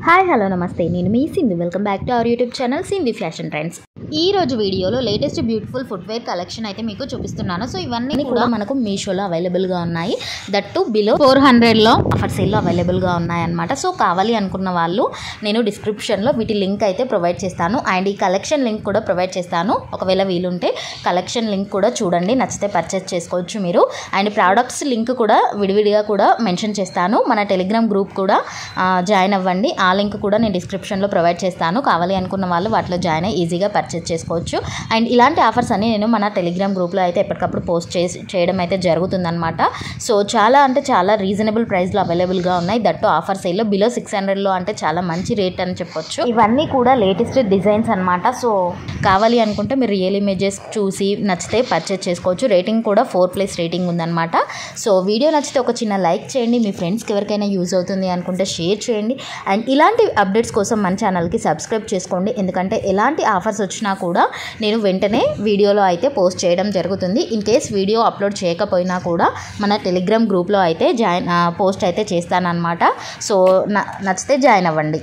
Hi hello నమస్తే నేను మీ Sindhu welcome back to our YouTube channel Sindhu fashion trends. ఈ రోజు వీడియోలో లేటెస్ట్ బ్యూటిఫుల్ ఫుట్వేర్ కలెక్షన్ అయితే మీకు చూపిస్తున్నాను. సో ఇవన్నీ కూడా మనకు మీషోలో అవైలబుల్గా ఉన్నాయి. దట్టు బిలో 400లో ఆఫర్ సేల్లో అవైలబుల్గా ఉన్నాయన్నమాట. సో కావాలి అనుకున్న వాళ్ళు నేను డిస్క్రిప్షన్లో వీటి లింక్ అయితే ప్రొవైడ్ చేస్తాను అండ్ ఈ కలెక్షన్ లింక్ కూడా ప్రొవైడ్ చేస్తాను. ఒకవేళ వీలుంటే కలెక్షన్ లింక్ కూడా చూడండి, నచ్చితే పర్చేస్ చేసుకోవచ్చు మీరు. అండ్ ప్రోడక్ట్స్ లింక్ కూడా విడివిడిగా కూడా మెన్షన్ చేస్తాను. మన టెలిగ్రామ్ గ్రూప్ కూడా జాయిన్ అవ్వండి. ఆ లింక్ కూడా నేను డిస్క్రిప్షన్లో ప్రొవైడ్ చేస్తాను. కావాలి అనుకున్న వాళ్ళు వాటిలో జాయిన్ అయ్యి ఈజీగా పర్చేస్ చేసుకోవచ్చు. అండ్ ఇలాంటి ఆఫర్స్ అన్ని నేను మన టెలిగ్రామ్ గ్రూప్లో అయితే ఎప్పటికప్పుడు పోస్ట్ చేయడం అయితే జరుగుతుందన్నమాట. సో చాలా అంటే చాలా రీజనబుల్ ప్రైస్లో అవైలబుల్గా ఉన్నాయి. దట్టు ఆఫర్ సేల్లో బిలో 600లో అంటే చాలా మంచి రేట్ అని చెప్పొచ్చు. ఇవన్నీ కూడా లేటెస్ట్ డిజైన్స్ అనమాట. సో కావాలి అనుకుంటే మీరు రియల్ ఇమేజెస్ చూసి నచ్చితే పర్చేస్ చేసుకోవచ్చు. రేటింగ్ కూడా 4+ రేటింగ్ ఉందన్నమాట. సో వీడియో నచ్చితే ఒక చిన్న లైక్ చేయండి. మీ ఫ్రెండ్స్కి ఎవరికైనా యూజ్ అవుతుంది అనుకుంటే షేర్ చేయండి. అండ్ ఇలాంటి అప్డేట్స్ కోసం మన ఛానల్కి సబ్స్క్రైబ్ చేసుకోండి. ఎందుకంటే ఎలాంటి ఆఫర్స్ వచ్చినా కూడా నేను వెంటనే వీడియోలో అయితే పోస్ట్ చేయడం జరుగుతుంది. ఇన్ కేస్ వీడియో అప్లోడ్ చేయకపోయినా కూడా మన టెలిగ్రామ్ గ్రూప్లో అయితే పోస్ట్ అయితే చేస్తానన్నమాట. సో నచ్చితే జాయిన్ అవ్వండి.